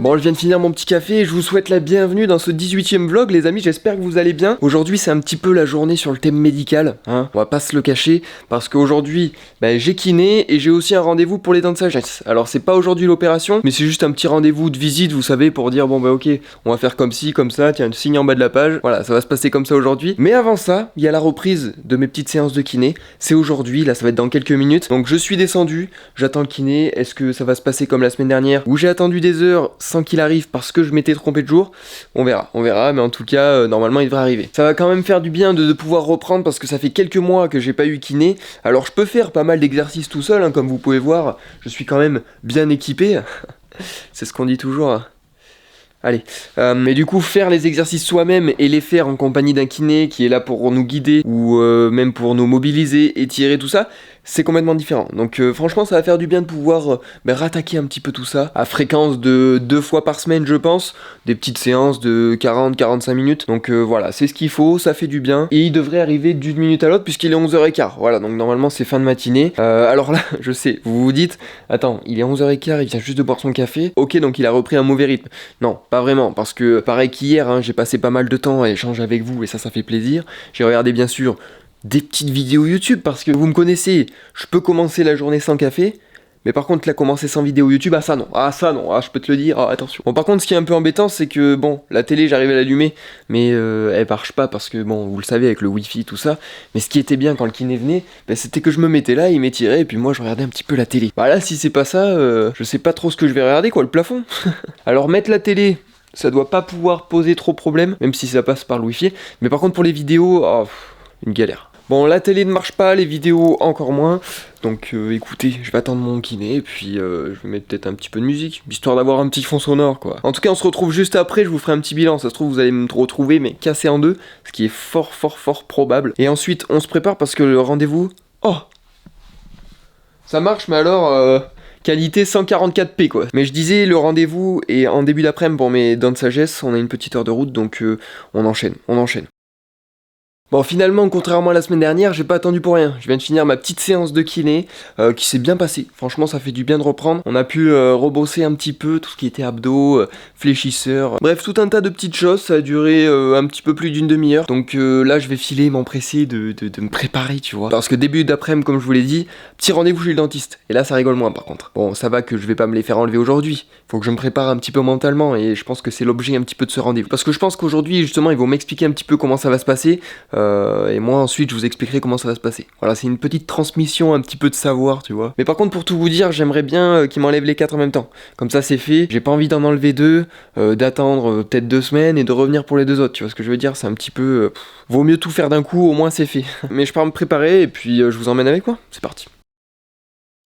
Bon, je viens de finir mon petit café et je vous souhaite la bienvenue dans ce 18e vlog, les amis, j'espère que vous allez bien. Aujourd'hui, c'est un petit peu la journée sur le thème médical, hein, on va pas se le cacher, parce qu'aujourd'hui, j'ai kiné et j'ai aussi un rendez-vous pour les dents de sagesse. Alors, c'est pas aujourd'hui l'opération, mais c'est juste un petit rendez-vous de visite, vous savez, pour dire, bon, ok, on va faire comme ci, comme ça, tiens, un signe en bas de la page, voilà, ça va se passer comme ça aujourd'hui. Mais avant ça, il y a la reprise de mes petites séances de kiné, c'est aujourd'hui, là, ça va être dans quelques minutes. Donc, je suis descendu, j'attends le kiné, est-ce que ça va se passer comme la semaine dernière, où j'ai attendu des heures sans qu'il arrive parce que je m'étais trompé de jour? On verra, mais en tout cas, normalement il devrait arriver. Ça va quand même faire du bien de pouvoir reprendre parce que ça fait quelques mois que j'ai pas eu kiné. Alors je peux faire pas mal d'exercices tout seul, hein, comme vous pouvez voir, je suis quand même bien équipé. C'est ce qu'on dit toujours. Allez, mais du coup faire les exercices soi-même et les faire en compagnie d'un kiné qui est là pour nous guider ou même pour nous mobiliser, étirer tout ça, c'est complètement différent. Donc franchement ça va faire du bien de pouvoir rattaquer un petit peu tout ça à fréquence de 2 fois par semaine je pense, des petites séances de 40-45 minutes. Donc voilà, c'est ce qu'il faut, ça fait du bien et il devrait arriver d'une minute à l'autre puisqu'il est 11h15. Voilà, donc normalement c'est fin de matinée. Alors là, je sais, vous vous dites, attends, il est 11h15, il vient juste de boire son café. Ok, donc il a repris un mauvais rythme. Non, pas vraiment, parce que pareil qu'hier, hein, j'ai passé pas mal de temps à échanger avec vous et ça fait plaisir. J'ai regardé bien sûr des petites vidéos YouTube parce que vous me connaissez, je peux commencer la journée sans café, mais par contre là commencer sans vidéo YouTube, ça non, je peux te le dire, attention. Bon par contre ce qui est un peu embêtant c'est que bon, la télé j'arrive à l'allumer, mais elle marche pas parce que bon, vous le savez avec le wifi tout ça, mais ce qui était bien quand le kiné venait, c'était que je me mettais là, il m'étirait et puis moi je regardais un petit peu la télé. Bah là si c'est pas ça, je sais pas trop ce que je vais regarder quoi, le plafond. Alors mettre la télé, ça doit pas pouvoir poser trop problème, même si ça passe par le wifi, mais par contre pour les vidéos, une galère. Bon, la télé ne marche pas, les vidéos encore moins, donc écoutez, je vais attendre mon kiné et puis je vais mettre peut-être un petit peu de musique, histoire d'avoir un petit fond sonore quoi. En tout cas, on se retrouve juste après, je vous ferai un petit bilan, ça se trouve vous allez me retrouver mais cassé en deux, ce qui est fort probable. Et ensuite, on se prépare parce que le rendez-vous... Oh, ça marche, mais alors... qualité 144p quoi. Mais je disais, le rendez-vous est en début d'après-midi pour mes dents de sagesse, on a une petite heure de route, donc on enchaîne. Bon finalement, contrairement à la semaine dernière, j'ai pas attendu pour rien. Je viens de finir ma petite séance de kiné qui s'est bien passée. Franchement ça fait du bien de reprendre. On a pu rebosser un petit peu tout ce qui était abdos, fléchisseurs. Bref, tout un tas de petites choses. Ça a duré un petit peu plus d'une demi-heure. Donc là je vais filer, m'empresser de me préparer tu vois. Parce que début d'après-midi comme je vous l'ai dit, petit rendez-vous chez le dentiste. Et là ça rigole moins par contre. Bon ça va que je vais pas me les faire enlever aujourd'hui. Faut que je me prépare un petit peu mentalement et je pense que c'est l'objet un petit peu de ce rendez-vous. Parce que je pense qu'aujourd'hui justement ils vont m'expliquer un petit peu comment ça va se passer. Et moi ensuite je vous expliquerai comment ça va se passer. Voilà, c'est une petite transmission, un petit peu de savoir, tu vois. Mais par contre pour tout vous dire, j'aimerais bien qu'ils m'enlèvent les 4 en même temps. Comme ça c'est fait, j'ai pas envie d'en enlever 2, d'attendre peut-être 2 semaines et de revenir pour les 2 autres. Tu vois ce que je veux dire? C'est un petit peu... vaut mieux tout faire d'un coup, au moins c'est fait. Mais je pars me préparer et puis je vous emmène avec moi. C'est parti.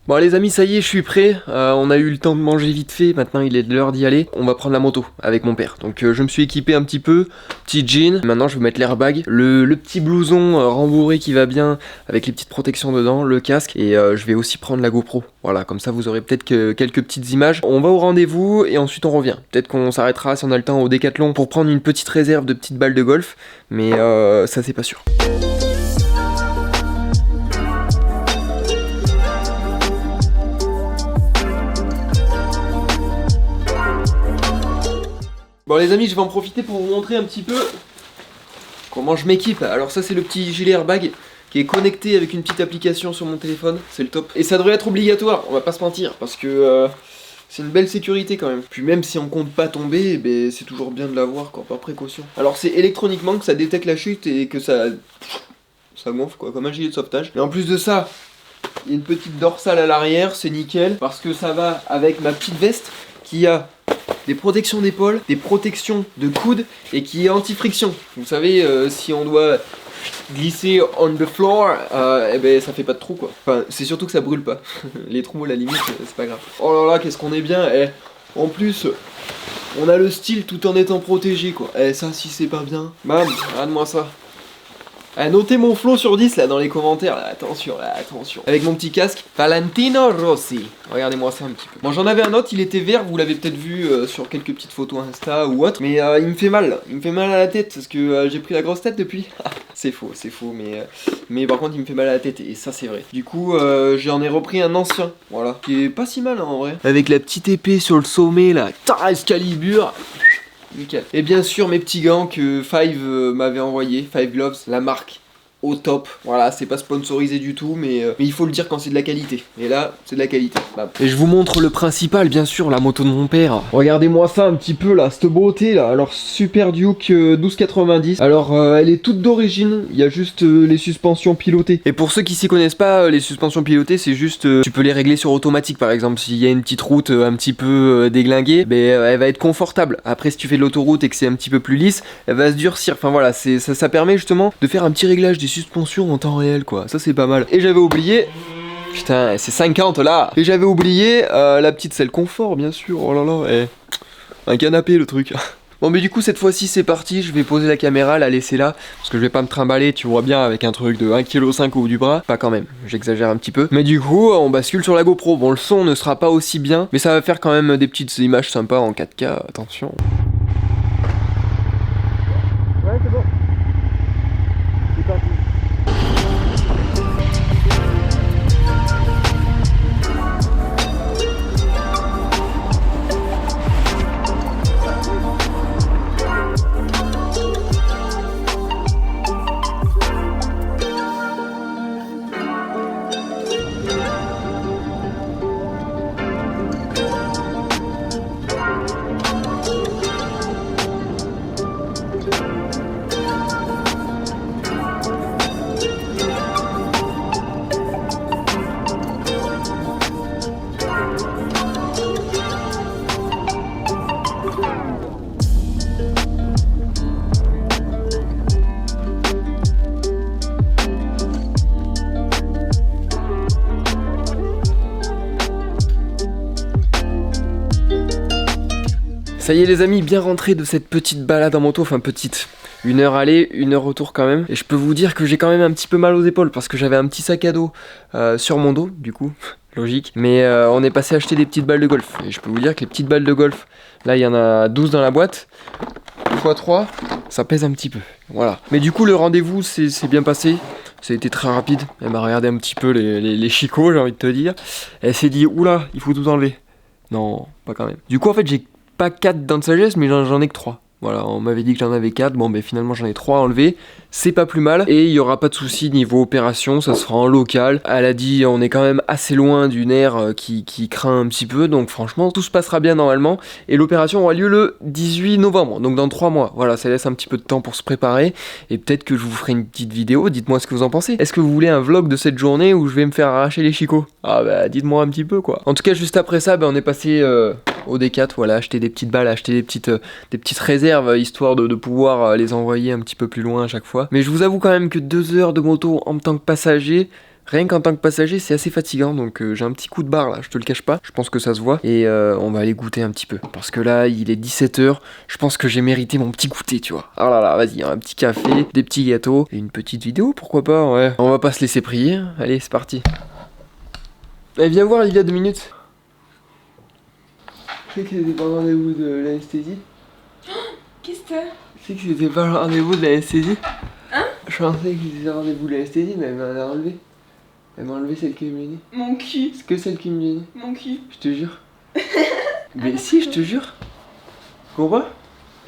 Bon les amis, ça y est, je suis prêt, on a eu le temps de manger vite fait, maintenant il est l'heure d'y aller. On va prendre la moto avec mon père. Donc je me suis équipé un petit peu, petit jean, maintenant je vais mettre l'airbag, le petit blouson rembourré qui va bien, avec les petites protections dedans, le casque, et je vais aussi prendre la GoPro. Voilà, comme ça vous aurez peut-être quelques petites images. On va au rendez-vous et ensuite on revient. Peut-être qu'on s'arrêtera si on a le temps au Décathlon pour prendre une petite réserve de petites balles de golf, mais ça c'est pas sûr. Bon les amis, je vais en profiter pour vous montrer un petit peu comment je m'équipe. Alors ça c'est le petit gilet airbag qui est connecté avec une petite application sur mon téléphone, c'est le top. Et ça devrait être obligatoire, on va pas se mentir, parce que c'est une belle sécurité quand même. Puis même si on compte pas tomber, c'est toujours bien de l'avoir quoi, par précaution. Alors c'est électroniquement que ça détecte la chute et que ça gonfle quoi, comme un gilet de sauvetage. Et en plus de ça, il y a une petite dorsale à l'arrière, c'est nickel, parce que ça va avec ma petite veste qui a des protections d'épaule, des protections de coude et qui est anti-friction. Vous savez, si on doit glisser on the floor, ça fait pas de trou quoi. Enfin, c'est surtout que ça brûle pas. Les trous à la limite, c'est pas grave. Oh là là, qu'est-ce qu'on est bien. En plus, on a le style tout en étant protégé quoi. Ça, si c'est pas bien, bam, regarde-moi ça. Notez mon flow sur 10 là dans les commentaires, là, attention, là, attention. Avec mon petit casque, Valentino Rossi. Regardez-moi ça un petit peu. Bon, j'en avais un autre, il était vert, vous l'avez peut-être vu sur quelques petites photos Insta ou autre. Mais il me fait mal, là. Il me fait mal à la tête parce que j'ai pris la grosse tête depuis. C'est faux, mais par contre il me fait mal à la tête et ça c'est vrai. Du coup j'en ai repris un ancien, voilà, qui est pas si mal hein, en vrai. Avec la petite épée sur le sommet là, Excalibur. Nickel. Et bien sûr mes petits gants que Five m'avait envoyé, Five Gloves, la marque au top. Voilà, c'est pas sponsorisé du tout, mais il faut le dire quand c'est de la qualité. Et là, c'est de la qualité. Bam. Et je vous montre le principal, bien sûr, la moto de mon père. Regardez-moi ça un petit peu là, cette beauté là. Alors Super Duke 1290. Alors elle est toute d'origine. Il y a juste les suspensions pilotées. Et pour ceux qui s'y connaissent pas, les suspensions pilotées, c'est juste tu peux les régler sur automatique. Par exemple, s'il y a une petite route un petit peu déglinguée, elle va être confortable. Après, si tu fais de l'autoroute et que c'est un petit peu plus lisse, elle va se durcir. Enfin voilà, ça permet justement de faire un petit réglage des suspension en temps réel quoi, ça c'est pas mal. Et j'avais oublié, putain c'est 50 là. Et j'avais oublié la petite selle confort bien sûr, oh là là, un canapé le truc. Bon mais du coup cette fois-ci c'est parti, je vais poser la caméra, la laisser là, parce que je vais pas me trimballer, tu vois bien, avec un truc de 1,5 kg au bout du bras. Pas quand même, j'exagère un petit peu. Mais du coup on bascule sur la GoPro, bon le son ne sera pas aussi bien, mais ça va faire quand même des petites images sympas en 4K, attention. Ouais c'est bon. C'est parti. Ça y est les amis, bien rentré de cette petite balade en moto, enfin petite, 1 heure aller, 1 heure retour quand même. Et je peux vous dire que j'ai quand même un petit peu mal aux épaules parce que j'avais un petit sac à dos sur mon dos, du coup, logique. Mais on est passé acheter des petites balles de golf. Et je peux vous dire que les petites balles de golf, là il y en a 12 dans la boîte, x 3, ça pèse un petit peu, voilà. Mais du coup le rendez-vous c'est bien passé. Ça a été très rapide, elle m'a regardé un petit peu les chicots, j'ai envie de te dire. Elle s'est dit, oula, il faut tout enlever. Non, pas quand même. Du coup en fait j'ai pas 4 dents de sagesse, mais j'en ai que 3. Voilà, on m'avait dit que j'en avais 4, bon ben finalement j'en ai 3 à enlever, c'est pas plus mal, et il y aura pas de souci niveau opération, ça se fera en local. Elle a dit on est quand même assez loin du nerf qui craint un petit peu, donc franchement tout se passera bien normalement, et l'opération aura lieu le 18 novembre, donc dans 3 mois, voilà, ça laisse un petit peu de temps pour se préparer, et peut-être que je vous ferai une petite vidéo, dites-moi ce que vous en pensez. Est-ce que vous voulez un vlog de cette journée où je vais me faire arracher les chicots? Ah bah dites-moi un petit peu quoi. En tout cas juste après ça, on est passé au D4, voilà, acheter des petites balles, acheter des petites réserves, histoire de pouvoir les envoyer un petit peu plus loin à chaque fois. Mais je vous avoue quand même que 2 heures de moto en tant que passager, rien qu'en tant que passager, c'est assez fatigant, donc j'ai un petit coup de barre là, je te le cache pas, je pense que ça se voit, et on va aller goûter un petit peu, parce que là, il est 17h, je pense que j'ai mérité mon petit goûter, tu vois. Oh là là, vas-y, un petit café, des petits gâteaux, et une petite vidéo, pourquoi pas, ouais. On va pas se laisser prier, allez, c'est parti. Eh, viens voir, il y a 2 minutes. Je sais que c'était pas le rendez-vous de l'anesthésie. Qu'est-ce que c'est? Je sais que c'était pas le rendez-vous de l'anesthésie. Hein? Je pensais que c'était le rendez-vous de l'anesthésie, mais elle m'a enlevé. Elle m'a enlevé celle qui me gênait. Mon cul. C'est que celle qui me gênait. Mon cul. Je te jure. Mais si, je te jure. Comprends?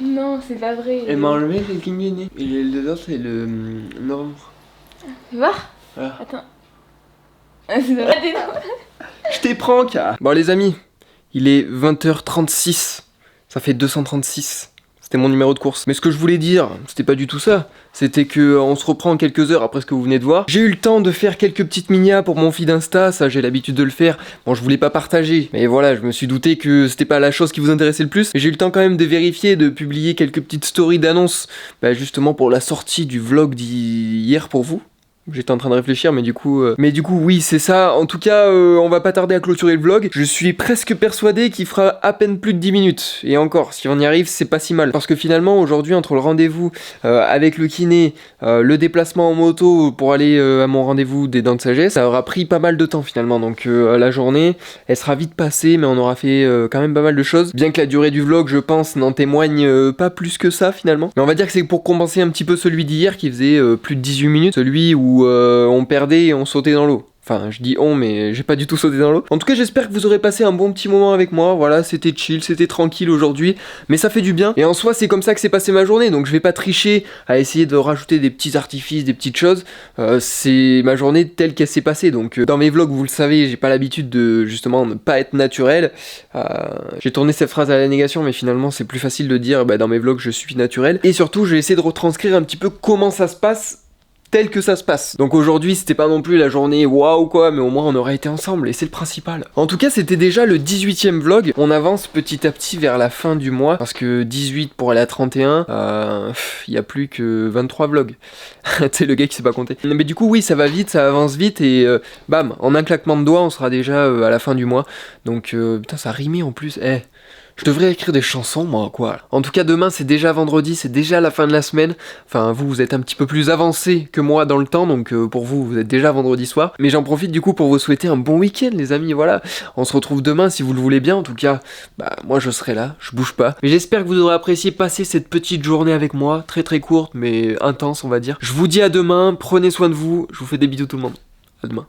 Non, c'est pas vrai. Elle m'a enlevé celle qui me gênait. Et le autre, c'est le novembre. Fais voir. Voilà. Attends. C'est pas des noms. Je t'ai prank. Bon les amis, il est 20h36. Ça fait 236. C'était mon numéro de course. Mais ce que je voulais dire, c'était pas du tout ça. C'était que on se reprend en quelques heures après ce que vous venez de voir. J'ai eu le temps de faire quelques petites minias pour mon feed Insta, ça j'ai l'habitude de le faire. Bon, je voulais pas partager, mais voilà, je me suis douté que c'était pas la chose qui vous intéressait le plus. Mais j'ai eu le temps quand même de vérifier, de publier quelques petites stories d'annonces, justement pour la sortie du vlog d'hier pour vous. J'étais en train de réfléchir, mais du coup, oui, c'est ça. En tout cas, on va pas tarder à clôturer le vlog. Je suis presque persuadé qu'il fera à peine plus de 10 minutes. Et encore, si on y arrive, c'est pas si mal. Parce que finalement, aujourd'hui, entre le rendez-vous avec le kiné, le déplacement en moto pour aller à mon rendez-vous des dents de sagesse, ça aura pris pas mal de temps finalement. Donc la journée, elle sera vite passée, mais on aura fait quand même pas mal de choses. Bien que la durée du vlog, je pense, n'en témoigne pas plus que ça finalement. Mais on va dire que c'est pour compenser un petit peu celui d'hier qui faisait plus de 18 minutes. Celui où on perdait et on sautait dans l'eau. Enfin, je dis on, mais j'ai pas du tout sauté dans l'eau. En tout cas, j'espère que vous aurez passé un bon petit moment avec moi. Voilà, c'était chill, c'était tranquille aujourd'hui. Mais ça fait du bien. Et en soi, c'est comme ça que s'est passée ma journée. Donc je vais pas tricher à essayer de rajouter des petits artifices, des petites choses. C'est ma journée telle qu'elle s'est passée. Donc dans mes vlogs, vous le savez, j'ai pas l'habitude de justement ne pas être naturel. J'ai tourné cette phrase à la négation, mais finalement, c'est plus facile de dire dans mes vlogs, je suis naturel. Et surtout, je vais essayer de retranscrire un petit peu comment ça se passe tel que ça se passe. Donc aujourd'hui c'était pas non plus la journée waouh quoi, mais au moins on aurait été ensemble et c'est le principal. En tout cas c'était déjà le 18ème vlog. On avance petit à petit vers la fin du mois parce que 18 pour aller à 31, il y a plus que 23 vlogs. Tu sais le gars qui sait pas compter. Mais du coup oui ça va vite, ça avance vite et bam, en un claquement de doigts on sera déjà à la fin du mois. Donc putain ça rimait en plus. Je devrais écrire des chansons, moi, quoi. En tout cas, demain, c'est déjà vendredi, c'est déjà la fin de la semaine. Enfin, vous êtes un petit peu plus avancé que moi dans le temps, donc pour vous, vous êtes déjà vendredi soir. Mais j'en profite du coup pour vous souhaiter un bon week-end, les amis, voilà. On se retrouve demain si vous le voulez bien. En tout cas, moi, je serai là, je bouge pas. Mais j'espère que vous aurez apprécié passer cette petite journée avec moi, très très courte, mais intense, on va dire. Je vous dis à demain, prenez soin de vous, je vous fais des bisous tout le monde. À demain.